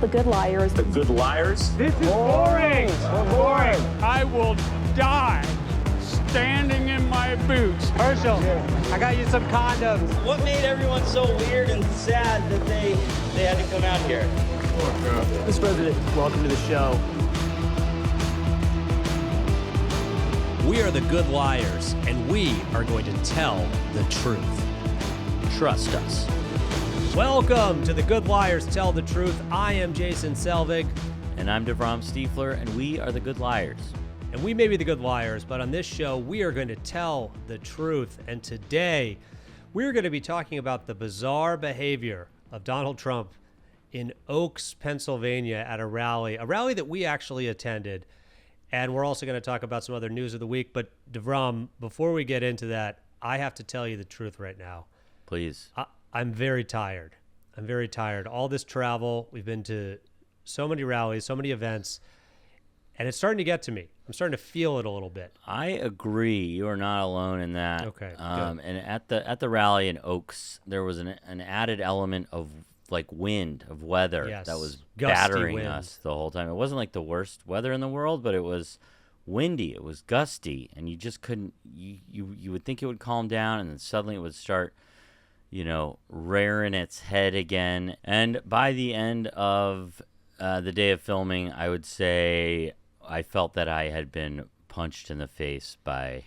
The Good Liars. The Good Liars? This is boring. We're boring. I will die standing in my boots. Herschel, I got you some condoms. What made everyone so weird and sad that they had to come out here? Mr. President, welcome to the show. We are the Good Liars, and we are going to tell the truth. Trust us. Welcome to the Good Liars Tell the Truth. I am Jason Selvig. And I'm DeVrom Stiefler, and we are the Good Liars. And we may be the good liars, but on this show, we are going to tell the truth. And today, we're going to be talking about the bizarre behavior of Donald Trump in Oaks, Pennsylvania at a rally that we actually attended. And we're also going to talk about some other news of the week. But DeVrom, before we get into that, I have to tell you the truth right now. Please. I'm very tired. I'm very tired. All this travel, we've been to so many rallies, so many events, and it's starting to get to me. I'm starting to feel it a little bit. I agree. You are not alone in that. Okay. And at the rally in Oaks, there was an added element of like wind, of weather that was battering us the whole time. It wasn't like the worst weather in the world, but it was windy. It was gusty, and you just couldn't. You would think it would calm down, and then suddenly it would start, rearing its head again. And by the end of the day of filming, I would say I felt that I had been punched in the face by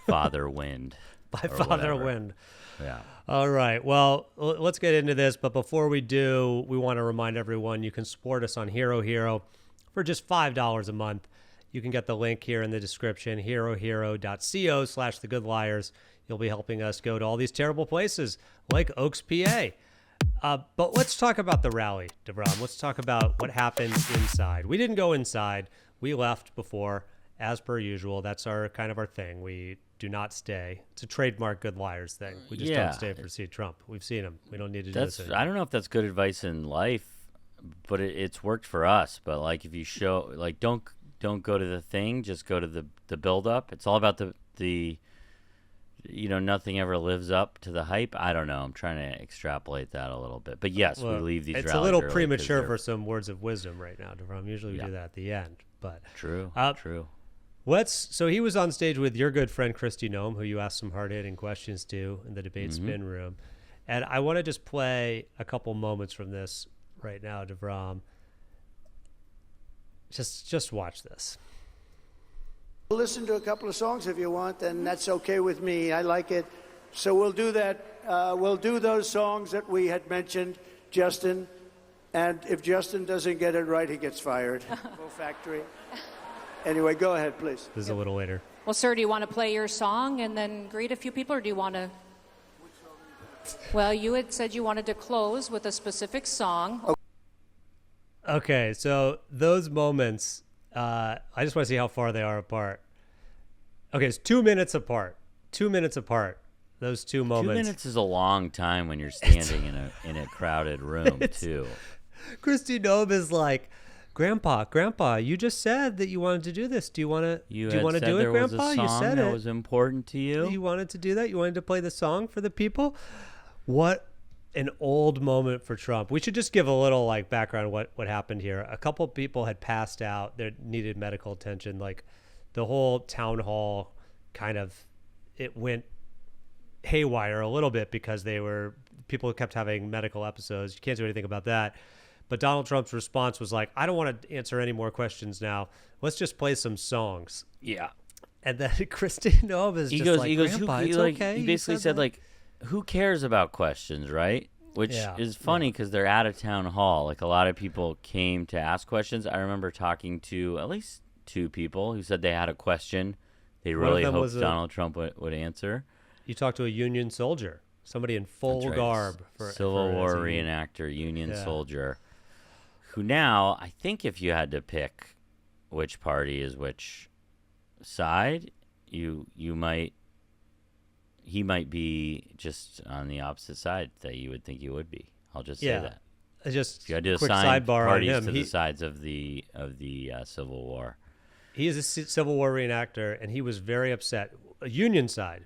Father Wind. By Father Wind. Yeah. All right. Well, let's get into this. But before we do, we want to remind everyone you can support us on Hero for just $5 a month. You can get the link here in the description, herohero.co/thegoodliars. You'll be helping us go to all these terrible places like Oaks, PA. But let's talk about the rally, DeVrom. Let's talk about what happened inside. We didn't go inside. We left before, as per usual. That's our thing. We do not stay. It's a trademark Good Liars thing. We just don't stay for see Trump. We've seen him. We don't need to do this anymore. I don't know if that's good advice in life, but it's worked for us. But like, if you show, like, don't go to the thing, just go to the build up. It's all about the nothing ever lives up to the hype. I don't know. I'm trying to extrapolate that a little bit. But yes, we leave these rallies. It's a little premature for some words of wisdom right now, DeVrom. Usually we do that at the end. But True. So he was on stage with your good friend Kristi Noem, who you asked some hard-hitting questions to in the debate spin room. And I want to just play a couple moments from this right now, DeVrom. Just watch this. Listen to a couple of songs if you want, and that's okay with me. I like it. So we'll do that. We'll do those songs that we had mentioned, Justin. And if Justin doesn't get it right, he gets fired. Go factory. Anyway, go ahead, please. This is a little later. Well, sir, do you want to play your song and then greet a few people, or do you want to? Well, you had said you wanted to close with a specific song. Okay, so those moments, I just want to see how far they are apart. Okay, it's 2 minutes apart. 2 minutes apart. Those two moments. 2 minutes is a long time when you're standing in a crowded room, too. Kristi Noem is like, Grandpa, you just said that you wanted to do this. Do you want to do it, Grandpa? You said that was important to you. You wanted to do that? You wanted to play the song for the people? What an old moment for Trump. We should just give a little background what happened here. A couple people had passed out. They needed medical attention. Like the whole town hall it went haywire a little bit because people kept having medical episodes. You can't do anything about that. But Donald Trump's response was like, I don't want to answer any more questions now. Let's just play some songs. Yeah. And then Kristi Noem is Grandpa, it's okay. He basically said, who cares about questions, right? Which is funny because they're at a town hall. Like, a lot of people came to ask questions. I remember talking to at least two people who said they had a question they really hoped Donald Trump would answer. You talked to a Union soldier, somebody in full garb. Civil War reenactor, Union soldier, who now, I think if you had to pick which party is which side, he might be just on the opposite side that you would think he would be. I'll just say that. Just you got to quick assign sidebar parties on him. to the sides of the Civil War. He is a Civil War reenactor, and he was very upset. Union side,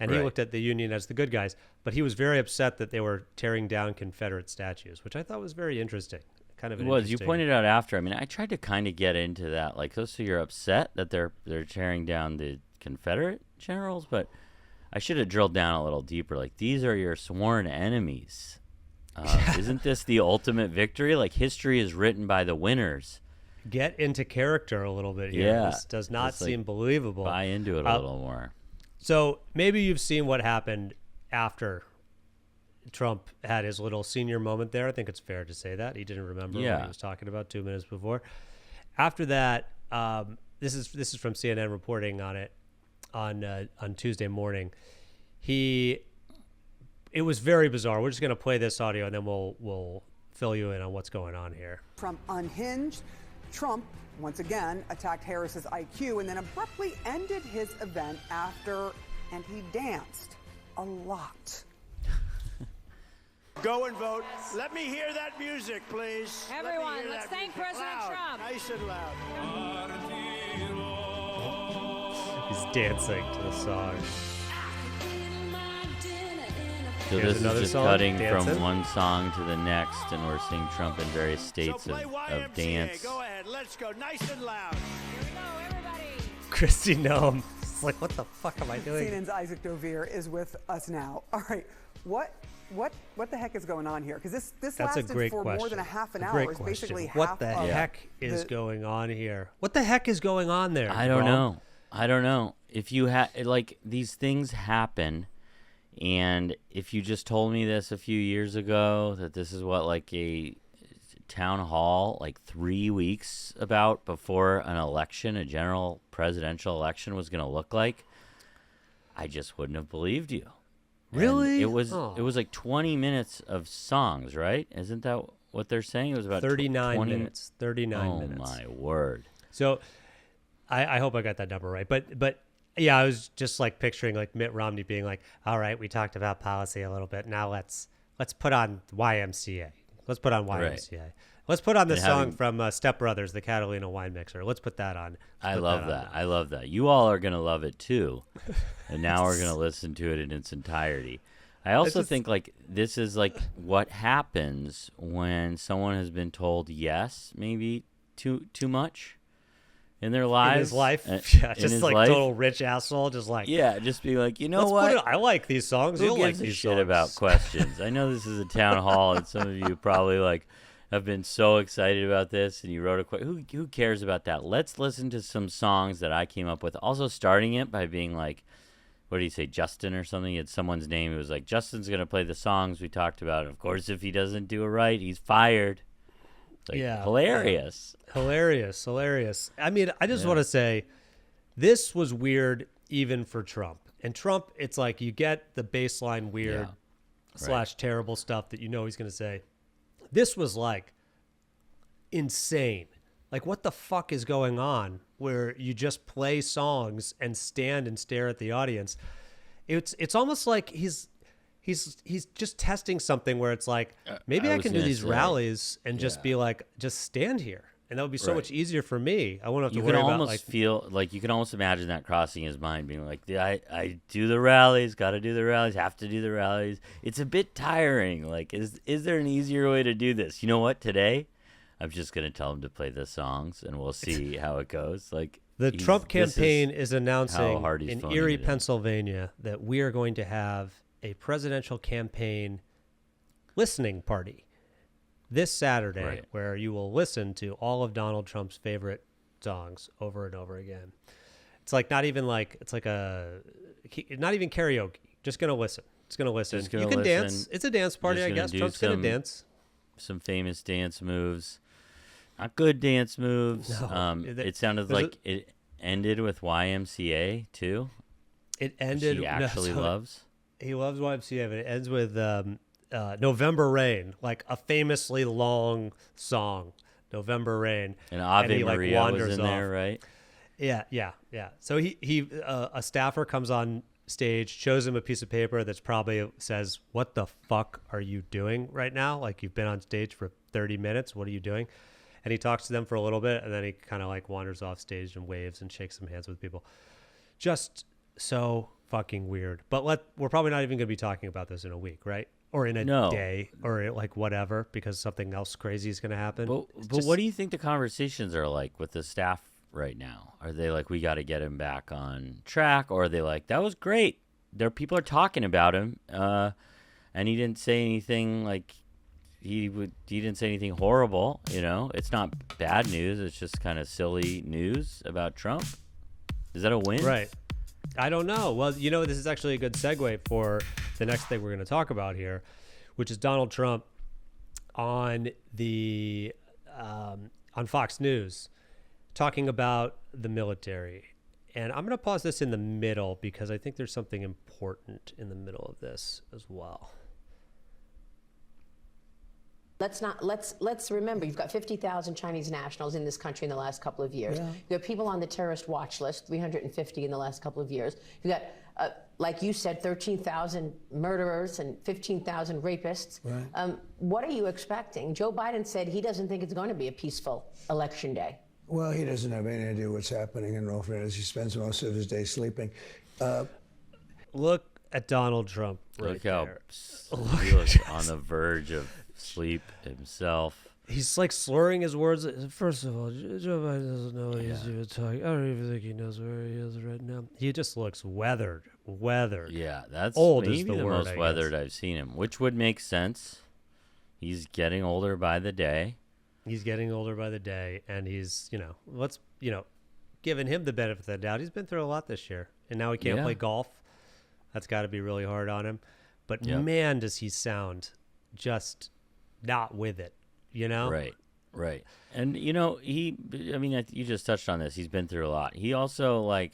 and he looked at the Union as the good guys. But he was very upset that they were tearing down Confederate statues, which I thought was very interesting. Kind of it was. You pointed out after. I mean, I tried to kind of get into that, like, so you're upset that they're tearing down the Confederate generals, but I should have drilled down a little deeper. Like, these are your sworn enemies. Isn't this the ultimate victory? Like, history is written by the winners. Get into character a little bit here. Yeah, this does not seem believable. Buy into it a little more. So maybe you've seen what happened after Trump had his little senior moment there. I think it's fair to say that. He didn't remember what he was talking about 2 minutes before. After that, this is from CNN reporting on it on Tuesday morning. It was very bizarre. We're just going to play this audio and then we'll fill you in on what's going on here. Trump unhinged. Trump, once again, attacked Harris's IQ and then abruptly ended his event after, and he danced a lot. Go and vote. Let me hear that music, please. Everyone, let's thank President Trump. Nice and loud. He's dancing to the song. So Here's this another is just song, cutting dancing. from one song to the next, and we're seeing Trump in various states So play of YMCA. dance. Go ahead. Let's go. Nice and loud. Here we go, everybody. Christy Noem. It's like, what the fuck am I doing? CNN's Isaac Dovere is with us now. All right, what the heck is going on here? Because this That's a lasted great for question. more than a half an A hour. great It's question. basically What half the of heck is going on here? What the heck is going on there? I don't Bro? know. I don't know. If you had, like, these things happen, and if you just told me this a few years ago, that this is what, like, a town hall, like 3 weeks about before an election, a general presidential election was going to look like, I just wouldn't have believed you. Really? And it was like 20 minutes of songs, right? Isn't that what they're saying? It was about 39 20 minutes. 39 minutes. Oh my word. So I hope I got that number right. But yeah, I was just like picturing like Mitt Romney being like, all right, we talked about policy a little bit. Now let's put on YMCA. Let's put on YMCA. Right. Let's put on the song from Step Brothers, the Catalina Wine Mixer. Let's put that on. I love that. I love that. You all are going to love it too. And now we're going to listen to it in its entirety. I also think like this is like what happens when someone has been told yes, maybe too much in their lives. In his life. Yeah, just like total rich asshole. Just like. Yeah, just be like, you know what? I like these songs. Who gives a shit about questions? I know this is a town hall and some of you probably like have been so excited about this and you wrote a question. Who cares about that? Let's listen to some songs that I came up with. Also starting it by being like, what did he say, Justin or something? He had someone's name. It was like, Justin's going to play the songs we talked about. Of course, if he doesn't do it right, he's fired. It's like, hilarious. Hilarious. I mean, I just want to say this was weird even for Trump. And Trump, it's like you get the baseline weird / terrible stuff that you know he's going to say. This was like insane. Like, what the fuck is going on where you just play songs and stand and stare at the audience? It's almost like he's just testing something where it's like, maybe I can do these rallies and just be like, just stand here. And that would be so much easier for me. I won't have to worry about like... You can almost imagine that crossing his mind, being like, I do the rallies, got to do the rallies, have to do the rallies. It's a bit tiring. Like, is there an easier way to do this? You know what? Today, I'm just going to tell him to play the songs, and we'll see how it goes. Like the Trump campaign is announcing in Erie, Pennsylvania, that we are going to have a presidential campaign listening party this Saturday, where you will listen to all of Donald Trump's favorite songs over and over again. It's like not even karaoke. Just gonna listen. It's gonna listen. You can dance. It's a dance party, I guess. Trump's gonna dance. Some famous dance moves. Not good dance moves. No, it sounded like it ended with YMCA too. It ended. He actually loves. He loves YMCA, but it ends with November Rain, like a famously long song, November Rain. And Ave Maria was in there, right? Yeah. So a staffer comes on stage, shows him a piece of paper that's probably says, "What the fuck are you doing right now? Like, you've been on stage for 30 minutes. What are you doing?" And he talks to them for a little bit, and then he kind of like wanders off stage and waves and shakes some hands with people. Just So fucking weird. But we're probably not even going to be talking about this in a week, right? Or in a day, or like whatever, because something else crazy is going to happen. But what do you think the conversations are like with the staff right now? Are they like, we got to get him back on track? Or are they like, that was great, people are talking about him, and he didn't say anything like he didn't say anything horrible, it's not bad news, it's just kind of silly news about Trump. Is that a win? Right. I don't know. Well, this is actually a good segue for the next thing we're going to talk about here, which is Donald Trump on the on Fox News talking about the military. And I'm going to pause this in the middle because I think there's something important in the middle of this as well. Let's remember, you've got 50,000 Chinese nationals in this country in the last couple of years. Yeah. You have people on the terrorist watch list, 350 in the last couple of years. You got, like you said, 13,000 murderers and 15,000 rapists. Right. What are you expecting? Joe Biden said he doesn't think it's going to be a peaceful election day. Well, he doesn't have any idea what's happening in all fairness. He spends most of his day sleeping. Look at Donald Trump right Look how there. he looks on the verge of sleep himself. He's like slurring his words. First of all, Joe Biden doesn't know what he's even talking. I don't even think he knows where he is right now. He just looks weathered. Yeah, that's old maybe is the the word, most weathered I've seen him, which would make sense. He's getting older by the day. He's getting older by the day, and he's, giving him the benefit of the doubt. He's been through a lot this year, and now he can't play golf. That's got to be really hard on him. But man, does he sound just not with it, Right. And, you just touched on this. He's been through a lot. He also, you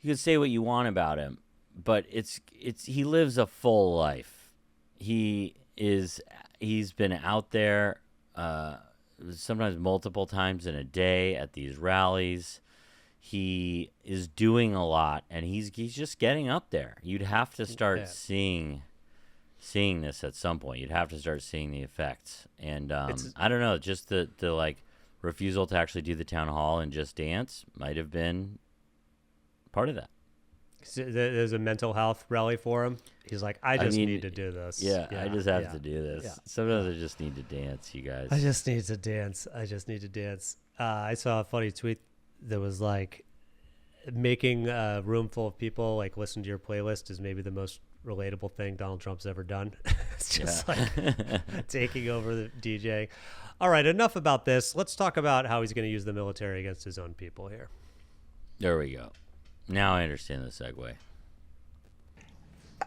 could say what you want about him, but he lives a full life. He's been out there sometimes multiple times in a day at these rallies. He is doing a lot, and he's just getting up there. You'd have to start seeing this at some point. You'd have to start seeing the effects. And I don't know, just the refusal to actually do the town hall and just dance might have been part of that. There's a mental health rally for him. He's like, I need to do this. I just have to do this. Yeah. Sometimes I just need to dance, you guys. I just need to dance. I saw a funny tweet that was like, making a room full of people like listen to your playlist is maybe the most relatable thing Donald Trump's ever done. It's just like taking over the DJ. All right, enough about this. Let's talk about how he's going to use the military against his own people here. There we go. Now I understand the segue.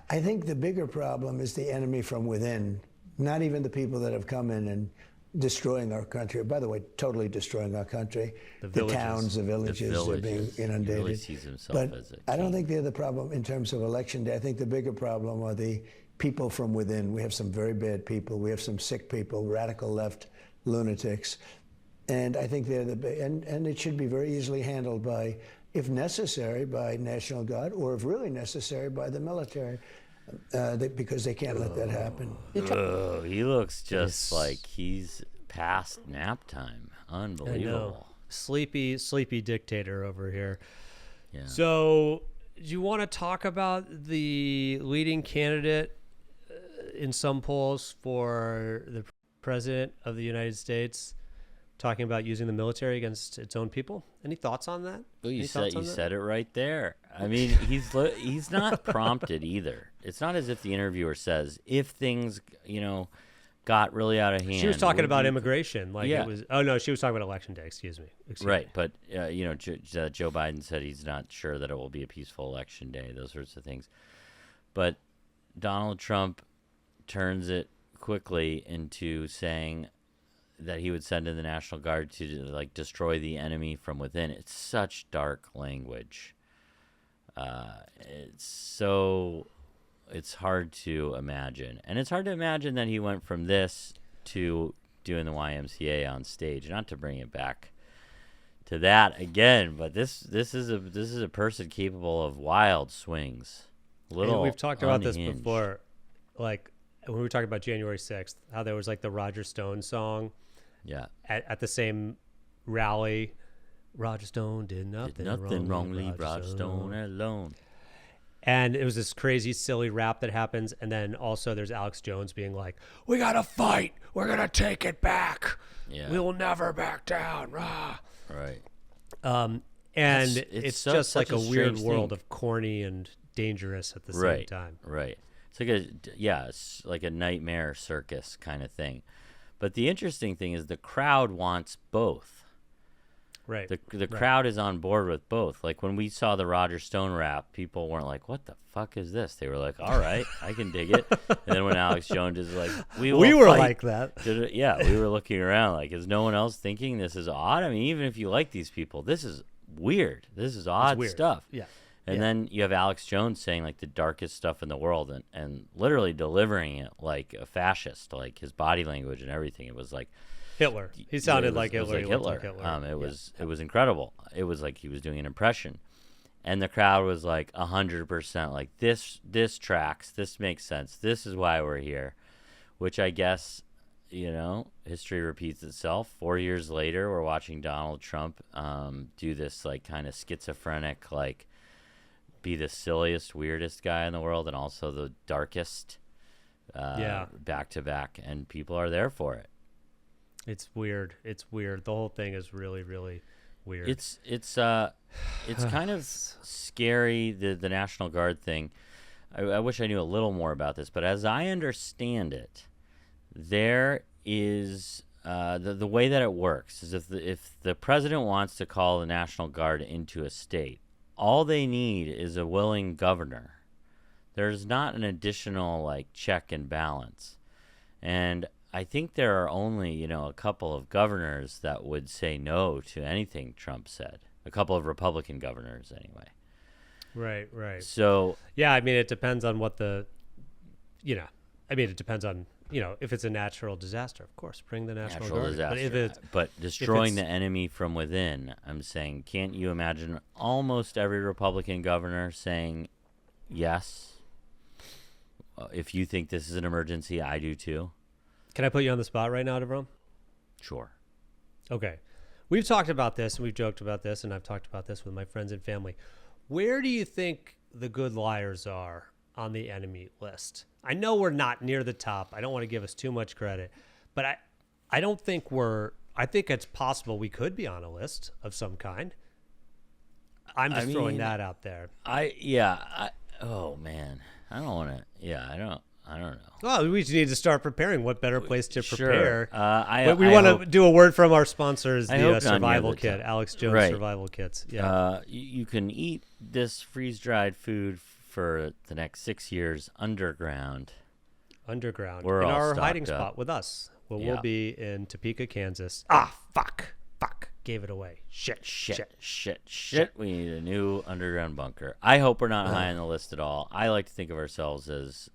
I think the bigger problem is the enemy from within, not even the people that have come in and destroying our country. By the way, totally destroying our country. The towns, the villages are being inundated. He really sees himself but as I don't think they're the problem in terms of election day. I think the bigger problem are the people from within. We have some very bad people. We have some sick people, radical left lunatics. And I think they're and it should be very easily handled by, if necessary, by National Guard, or if really necessary, by the military. Because they can't let that happen. He looks just like he's past nap time. Unbelievable. Sleepy dictator over here. Yeah. So, do you want to talk about the leading candidate in some polls for the president of the United States talking about using the military against its own people? Any thoughts on that? Well, you said it right there. I mean, he's not prompted either. It's not as if the interviewer says, if things, got really out of hand. She was talking about immigration. Yeah. It was. Oh no, she was talking about election day. Excuse me. Right, but Joe Biden said he's not sure that it will be a peaceful election day. Those sorts of things. But Donald Trump turns it quickly into saying that he would send in the National Guard to destroy the enemy from within. It's such dark language. It's hard to imagine. And it's hard to imagine that he went from this to doing the YMCA on stage. Not to bring it back to that again, but this is a person capable of wild swings. We've talked about this unhinged. before, like when we were talking about January 6th, how there was the Roger Stone song. Yeah. At the same rally, Roger Stone did nothing wrong. Leave Roger Stone alone. And it was this crazy, silly rap that happens. And then also there's Alex Jones being like, we got to fight. We're going to take it back. Yeah. We will never back down. Rah. Right. And it's just like a weird world thing. of corny and dangerous at the same time. Right. It's like it's like a nightmare circus kind of thing. But the interesting thing is the crowd wants both. Right. The crowd is on board with both. Like when we saw the Roger Stone rap, people weren't like, "What the fuck is this?" They were like, "All right, I can dig it." And then when Alex Jones is like, "We were fight," like that. Yeah, we were looking around like, is no one else thinking this is odd? I mean, even if you like these people, this is weird. This is odd stuff. Yeah. And then you have Alex Jones saying like the darkest stuff in the world and literally delivering it like a fascist, like his body language and everything. It was like Hitler. He sounded like Hitler. It was incredible. It was like he was doing an impression. And the crowd was like 100% like this tracks. This makes sense. This is why we're here. Which I guess, history repeats itself. 4 years later, we're watching Donald Trump do this like kind of schizophrenic, like be the silliest, weirdest guy in the world and also the darkest back to back. And people are there for it. It's weird. The whole thing is really, really weird. It's kind of scary, the National Guard thing. I wish I knew a little more about this, but as I understand it, there is the way that it works is if the president wants to call the National Guard into a state, all they need is a willing governor. There's not an additional like check and balance. And I think there are only, a couple of governors that would say no to anything Trump said. A couple of Republican governors, anyway. Right. So, yeah, I mean, it depends on what it depends on, if it's a natural disaster, of course, bring the National Guard. Disaster. But destroying the enemy from within, I'm saying, can't you imagine almost every Republican governor saying, yes, if you think this is an emergency, I do too? Can I put you on the spot right now, DeVrom? Sure. Okay. We've talked about this, and we've joked about this, and I've talked about this with my friends and family. Where do you think the good liars are on the enemy list? I know we're not near the top. I don't want to give us too much credit, but I don't think I think it's possible we could be on a list of some kind. I'm just throwing that out there. Oh, man. I don't want to. Yeah, I don't know. Well, we just need to start preparing. What better place to prepare? Sure. We want to do a word from our sponsors, the survival kit, Alex Jones survival kits. Yeah. You can eat this freeze-dried food for the next 6 years underground. We're in our hiding spot with us. Well, we'll be in Topeka, Kansas. Fuck. Gave it away. Shit. We need a new underground bunker. I hope we're not high on the list at all. I like to think of ourselves as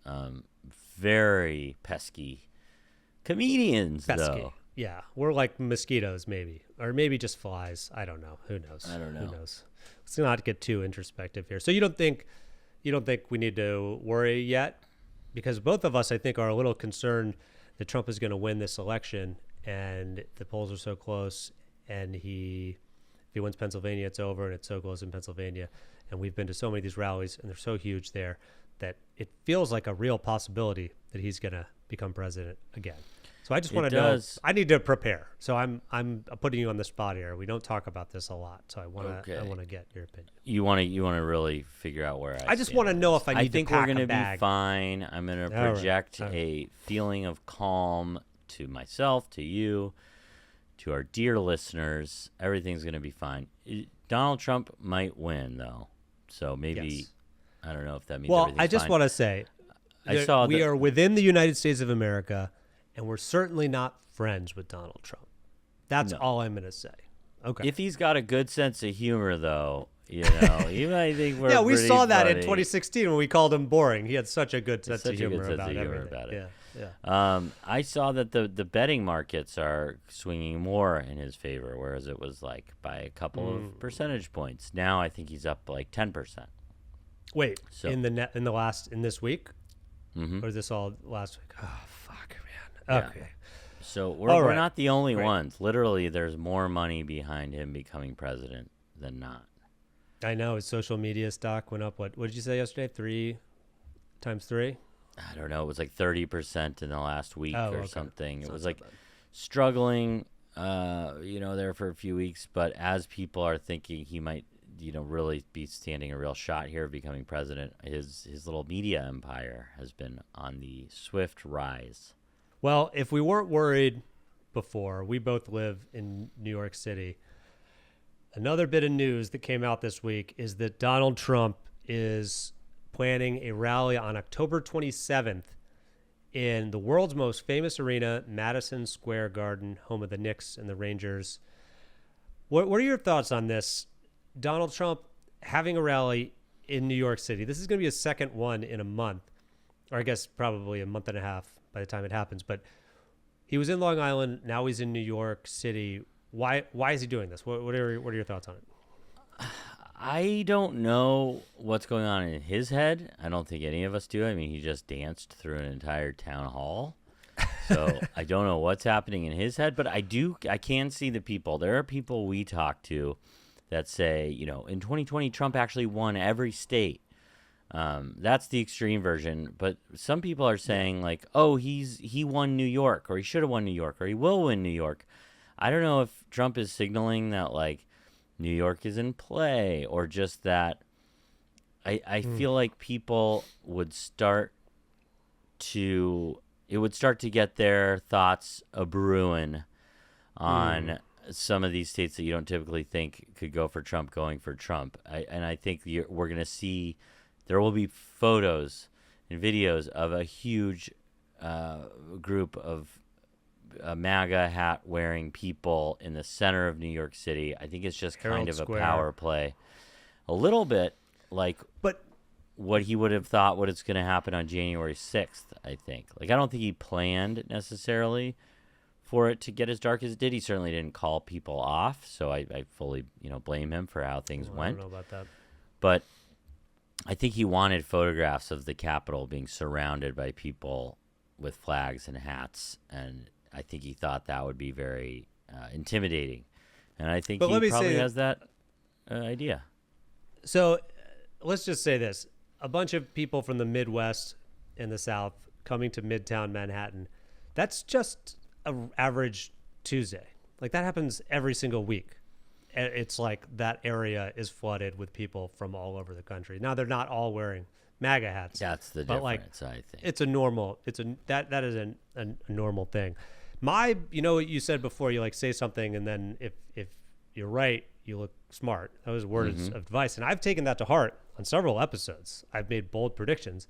very pesky comedians, though. Yeah, we're like mosquitoes, maybe. Or maybe just flies. I don't know. Who knows? I don't know. Who knows? Let's not get too introspective here. So you don't think we need to worry yet? Because both of us, I think, are a little concerned that Trump is going to win this election, and the polls are so close, and if he wins Pennsylvania, it's over, and it's so close in Pennsylvania. And we've been to so many of these rallies, and they're so huge there that it feels like a real possibility that he's going to become president again. So I just want to know. I need to prepare. So I'm putting you on the spot here. We don't talk about this a lot, so I want to get your opinion. You want to really figure out where I just want to know if I think we're going to be fine. I'm going to project a feeling of calm to myself, to you, to our dear listeners. Everything's going to be fine. Donald Trump might win, though. So maybe I don't know if that means. Well, I just want to say, we are within the United States of America. And we're certainly not friends with Donald Trump. That's all I'm going to say. Okay. If he's got a good sense of humor, though, you might think we're we saw that funny. in 2016 when we called him boring. He had such a good sense of humor about everything. Yeah. I saw that the betting markets are swinging more in his favor, whereas it was like by a couple of percentage points. Now I think he's up like 10%. Wait, in this week? Mm-hmm. Or is this all last week? Oh, fuck, man. Yeah. Okay. So we're not the only ones. Literally, there's more money behind him becoming president than not. I know his social media stock went up. What did you say yesterday? 3 times 3? I don't know. It was like 30% in the last week or something. It was like bad. struggling, there for a few weeks. But as people are thinking he might, really be standing a real shot here of becoming president, his little media empire has been on the swift rise. Well, if we weren't worried before, we both live in New York City. Another bit of news that came out this week is that Donald Trump is planning a rally on October 27th in the world's most famous arena, Madison Square Garden, home of the Knicks and the Rangers. What are your thoughts on this? Donald Trump having a rally in New York City. This is going to be a second one in a month, or I guess probably a month and a half by the time it happens. But he was in Long Island. Now he's in New York City. Why is he doing this? What are your thoughts on it? I don't know what's going on in his head. I don't think any of us do. I mean, he just danced through an entire town hall. So I don't know what's happening in his head, but I can see the people. There are people we talk to that say, in 2020, Trump actually won every state. That's the extreme version. But some people are saying like, oh, he won New York, or he should have won New York, or he will win New York. I don't know if Trump is signaling that like New York is in play, or just that I feel like people would start to get their thoughts a-brewing on some of these states that you don't typically think could go for Trump going for Trump. I think we're going to see, there will be photos and videos of a huge group of MAGA hat wearing people in the center of New York City. I think it's just kind of a power play. A little bit like what he would have thought what is going to happen on January 6th, I think. Like, I don't think he planned necessarily for it to get as dark as it did. He certainly didn't call people off, so I fully, blame him for how things went. I don't know about that. But I think he wanted photographs of the Capitol being surrounded by people with flags and hats, and I think he thought that would be very intimidating. And I think he probably has that idea. So let's just say this. A bunch of people from the Midwest and the South coming to Midtown Manhattan, that's just an average Tuesday. Like, that happens every single week. It's like that area is flooded with people from all over the country. Now, they're not all wearing MAGA hats. That's the difference, I think. It's a normal, that is a normal thing. What you said before, you like say something and then if you're right, you look smart. That was words of advice. And I've taken that to heart on several episodes. I've made bold predictions.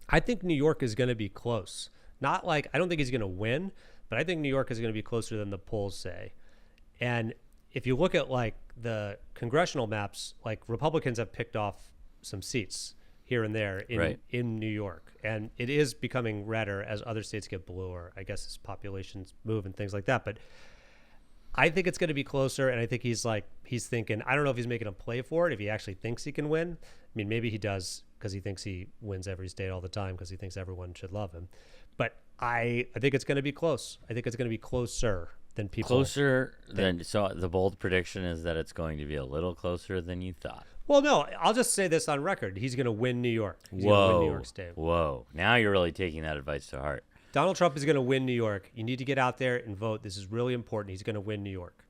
I think New York is going to be close. Not like, I don't think he's going to win, but I think New York is going to be closer than the polls say. And if you look at like the congressional maps, like Republicans have picked off some seats here and there in New York. And it is becoming redder as other states get bluer, I guess, as populations move and things like that. But I think it's going to be closer, and I think he's thinking, I don't know if he's making a play for it, if he actually thinks he can win. I mean, maybe he does because he thinks he wins every state all the time because he thinks everyone should love him. But I think it's going to be close. I think it's going to be closer than people. Closer than, so the bold prediction is that it's going to be a little closer than you thought. Well, no, I'll just say this on record. He's going to win New York. He's going to win New York State. Whoa. Now you're really taking that advice to heart. Donald Trump is going to win New York. You need to get out there and vote. This is really important. He's going to win New York.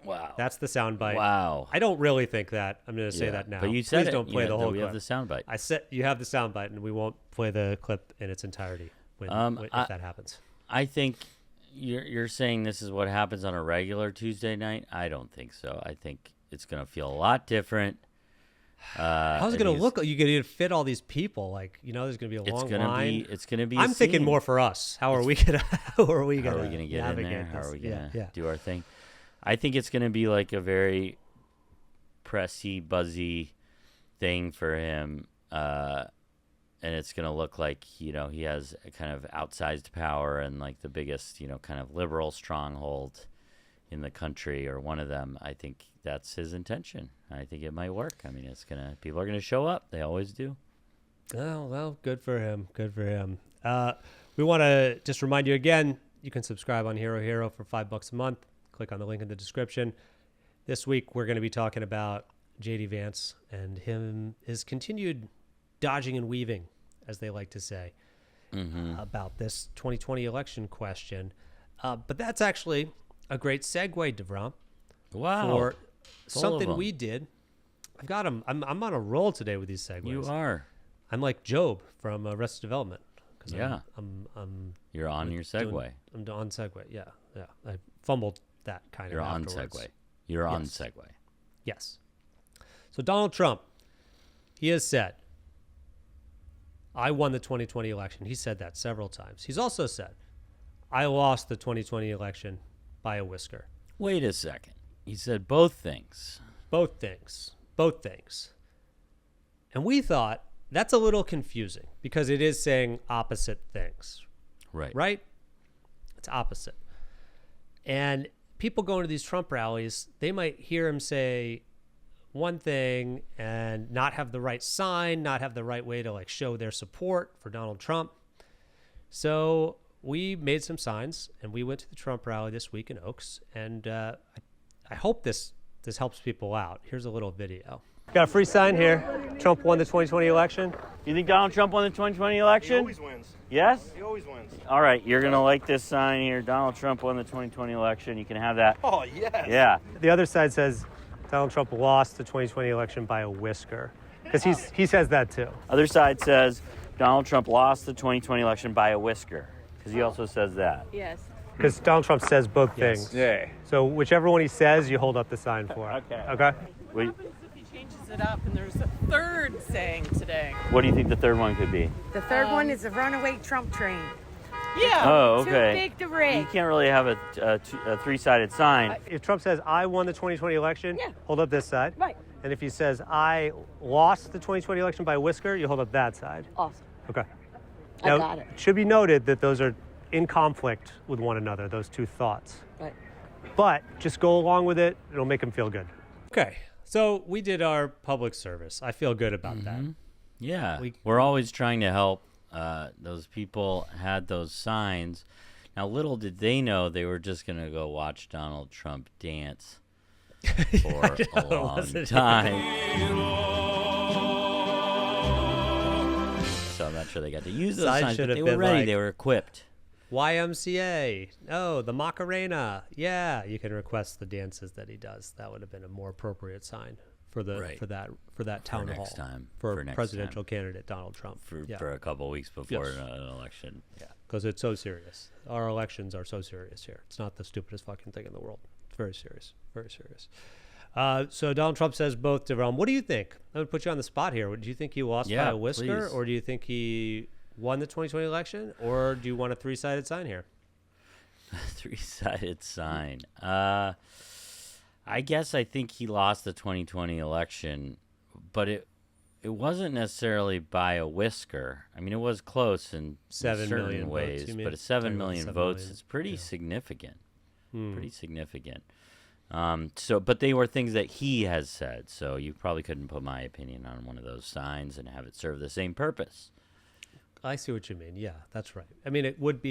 Wow. That's the soundbite. Wow. I don't really think that. I'm going to say that now. But you said Please don't play the whole clip. We have the soundbite. I said you have the soundbite, and we won't play the clip in its entirety if that happens. I think you're saying this is what happens on a regular Tuesday night. I don't think so. I think it's going to feel a lot different. How's it going to look? You're going to fit all these people. Like, there's going to be a long line. It's going to be. I'm thinking more for us. How are we going to get in there? How are we going to do our thing? I think it's going to be like a very pressy, buzzy thing for him, and it's going to look like he has a kind of outsized power and like the biggest kind of liberal stronghold in the country, or one of them. I think that's his intention. I think it might work. I mean, people are gonna show up. They always do. Oh, well, good for him. Good for him. We want to just remind you again, you can subscribe on Hero for $5 a month. Click on the link in the description. This week, we're going to be talking about J.D. Vance and his continued dodging and weaving, as they like to say, about this 2020 election question. But that's actually a great segue, DeVrom. Wow. For something we did. I've got them. I'm on a roll today with these segues. You are. I'm like Job from Arrested Development. Yeah. You're on your segue. I'm on segue. Yeah. I fumbled that kind You're of on afterwards. segue. You're on segue. Yes. So Donald Trump, he has said, I won the 2020 election. He said that several times. He's also said, I lost the 2020 election by a whisker. Wait a second. He said both things. Both things. Both things. And we thought that's a little confusing because it is saying opposite things. Right. Right? It's opposite. And people going to these Trump rallies, they might hear him say one thing and not have the right sign, not have the right way to like show their support for Donald Trump. So we made some signs and we went to the Trump rally this week in Oaks. And I hope this helps people out. Here's a little video. Got a free sign here. Trump won the 2020 election. You think Donald Trump won the 2020 election? He always wins. Yes? He always wins. All right, you're going to like this sign here. Donald Trump won the 2020 election. You can have that. Oh, yes. Yeah. The other side says Donald Trump lost the 2020 election by a whisker. Because he says that too. Other side says Donald Trump lost the 2020 election by a whisker. Because he also says that. Yes. Because Donald Trump says both things. Yeah. So whichever one he says, you hold up the sign for. Okay. Okay? Wait, He changes it up, and there's a third saying today. what do you think the third one could be? The third one is the runaway Trump train. Yeah. Oh, Too okay. big to rig. You can't really have a three-sided sign. If Trump says, I won the 2020 election, Yeah. hold up this side. Right. And if he says, I lost the 2020 election by a whisker, you hold up that side. Awesome. Okay. I Now, got it. should be noted that those are in conflict with one another, those two thoughts. Right. But just go along with it. It'll make him feel good. Okay. So we did our public service. I feel good about that. Yeah. We're always trying to help. Those people had those signs. Now, little did they know they were just going to go watch Donald Trump dance for a long time. So I'm not sure they got to use those signs, but they were ready. They were equipped. YMCA. Oh, the Macarena. Yeah, you can request the dances that he does. That would have been a more appropriate sign for the for that town hall for presidential candidate Donald Trump for a couple of weeks before an election. Yeah, because it's so serious. Our elections are so serious here. It's not the stupidest fucking thing in the world. It's very serious. Very serious. So Donald Trump says both to Rome. What do you think? I'm going to put you on the spot here. Do you think he lost by a whisker, or do you think he won the 2020 election, or do you want a three-sided sign here? Three-sided sign. I guess I think he lost the 2020 election, but it wasn't necessarily by a whisker. I mean, it was close in certain ways, votes, but 7 million votes is pretty significant. Pretty significant. But they were things that he has said, so you probably couldn't put my opinion on one of those signs and have it serve the same purpose. I see what you mean. Yeah, that's right. I mean, it would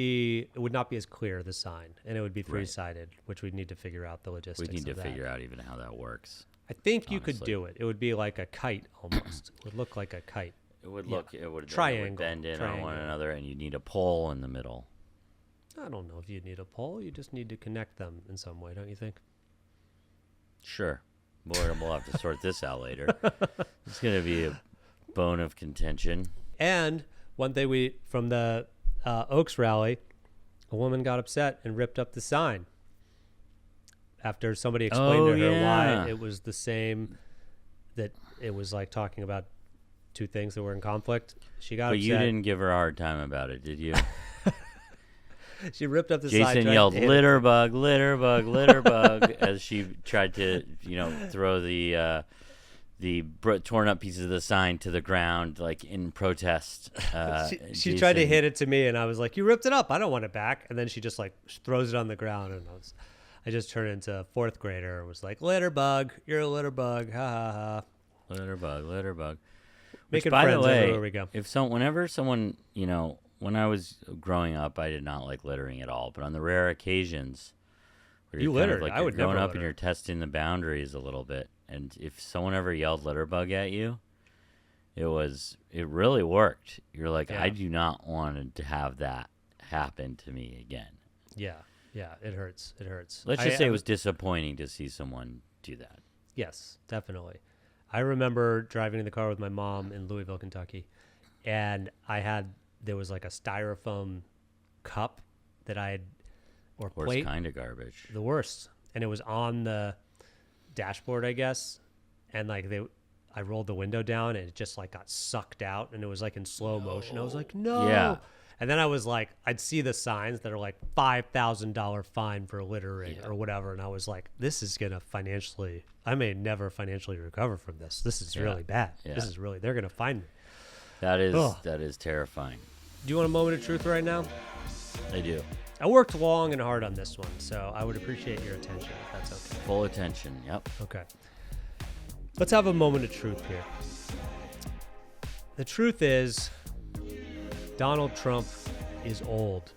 not be as clear, the sign, and it would be three-sided, which we'd need to figure out the logistics. We need to that. figure out even how that works. I think you could do it. It would be like a kite almost. It would look like a kite. It would look. It would bend in on one another, and you'd need a pole in the middle. I don't know if you'd need a pole. You just need to connect them in some way, don't you think? Sure. We'll have to sort this out later. It's going to be a bone of contention. And one thing from the Oaks rally, a woman got upset and ripped up the sign after somebody explained to her why it was the same, that it was like talking about two things that were in conflict. She got upset. But you didn't give her a hard time about it, did you? She ripped up the sign. Jason yelled, "Litterbug, litterbug, litterbug," as she tried to, throw the torn up pieces of the sign to the ground, like in protest. She tried to hit it to me, and I was like, "You ripped it up. I don't want it back." And then she just like throws it on the ground, and I just turned into a fourth grader and was like, "Litterbug, you're a litterbug, ha ha ha." Litterbug, litterbug. Making by friends the way, everywhere we go. Whenever someone, when I was growing up, I did not like littering at all. But on the rare occasions where you littered, I would going up and you're testing the boundaries a little bit. And if someone ever yelled Litterbug at you, it really worked. You're like, I do not want to have that happen to me again. Yeah, it hurts. It hurts. Let's just say it was disappointing to see someone do that. Yes, definitely. I remember driving in the car with my mom in Louisville, Kentucky, and there was like a styrofoam cup that or plate. Worst kind of garbage. The worst. And it was on the dashboard, I guess, and like I rolled the window down and it just like got sucked out, and it was like in slow motion. I was like, no. Yeah. And then I was like, I'd see the signs that are like $5,000 fine for littering or whatever. And I was like, this is going to I may never financially recover from this. This is really bad. Yeah. This is really, they're going to find me. That is terrifying. Do you want a moment of truth right now? I do. I worked long and hard on this one, so I would appreciate your attention if that's okay. Full attention, yep. Okay. Let's have a moment of truth here. The truth is, Donald Trump is old.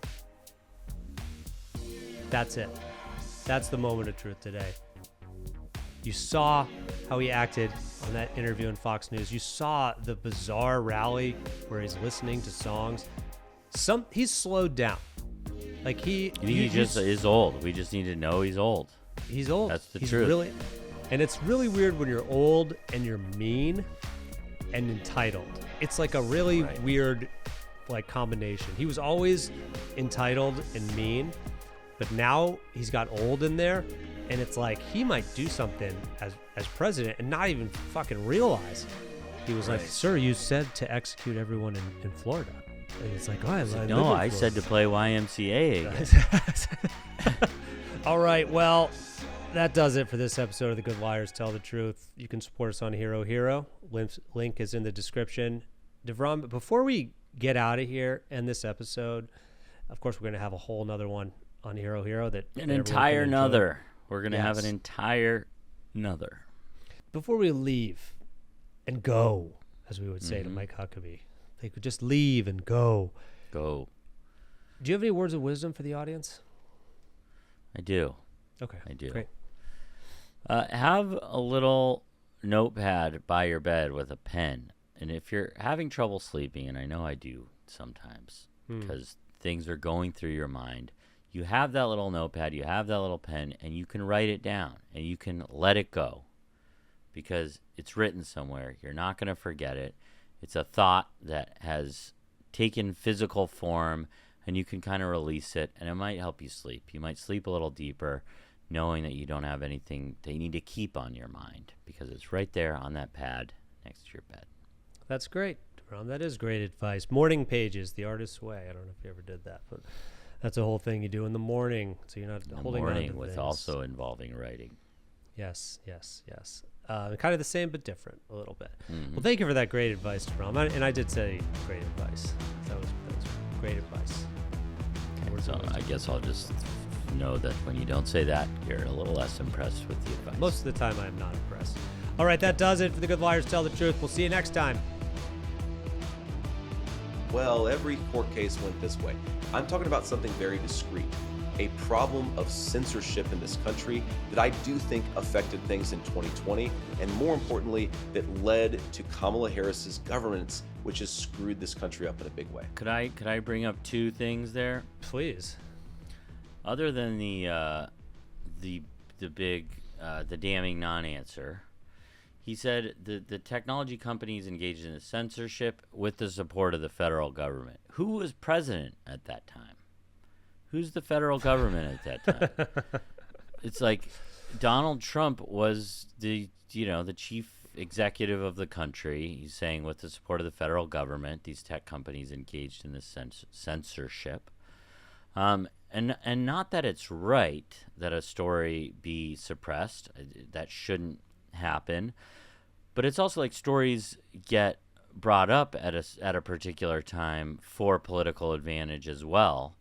That's it. That's the moment of truth today. You saw how he acted on that interview on Fox News. You saw the bizarre rally where he's listening to songs. He's slowed down. Like he just is old. We just need to know he's old. He's old. That's the truth. And it's really weird when you're old and you're mean and entitled. It's like a really weird like combination. He was always entitled and mean, but now he's got old in there, and it's like he might do something as president and not even fucking realize. He was like, sir, you said to execute everyone in Florida. And it's like, I said to play YMCA again. All right, well, that does it for this episode of The Good Liars Tell the Truth. You can support us on Hero. Link is in the description. Devron, before we get out of here and this episode, of course, we're going to have a whole nother one on Hero that an entire nother. We're going to have an entire nother. Before we leave and go, as we would say to Mike Huckabee, they could just leave and go. Go. Do you have any words of wisdom for the audience? I do. Okay. I do. Great. Have a little notepad by your bed with a pen. And if you're having trouble sleeping, and I know I do sometimes, because things are going through your mind, you have that little notepad, you have that little pen, and you can write it down, and you can let it go, because it's written somewhere. You're not going to forget it. It's a thought that has taken physical form, and you can kind of release it, and it might help you sleep. You might sleep a little deeper, knowing that you don't have anything that you need to keep on your mind, because it's right there on that pad next to your bed. That's great, Ron. That is great advice. Morning pages, the artist's way. I don't know if you ever did that, but that's a whole thing you do in the morning, so you're not holding on to things. With also involving writing. Yes. Kind of the same, but different a little bit. Well, thank you for that great advice, Ron. And I did say great advice. That was great advice. Okay, so I guess I'll just know that when you don't say that, you're a little less impressed with the advice. Most of the time, I'm not impressed. All right, that does it for The Good Liars Tell the Truth. We'll see you next time. Well, every court case went this way. I'm talking about something very discreet. A problem of censorship in this country that I do think affected things in 2020, and more importantly, that led to Kamala Harris's governance, which has screwed this country up in a big way. Could I bring up two things there? Please. Other than the damning non-answer, he said the technology companies engaged in the censorship with the support of the federal government. Who was president at that time? Who's the federal government at that time? It's like Donald Trump was the chief executive of the country. He's saying with the support of the federal government, these tech companies engaged in this censorship. And not that it's right that a story be suppressed. That shouldn't happen. But it's also like stories get brought up at a particular time for political advantage as well.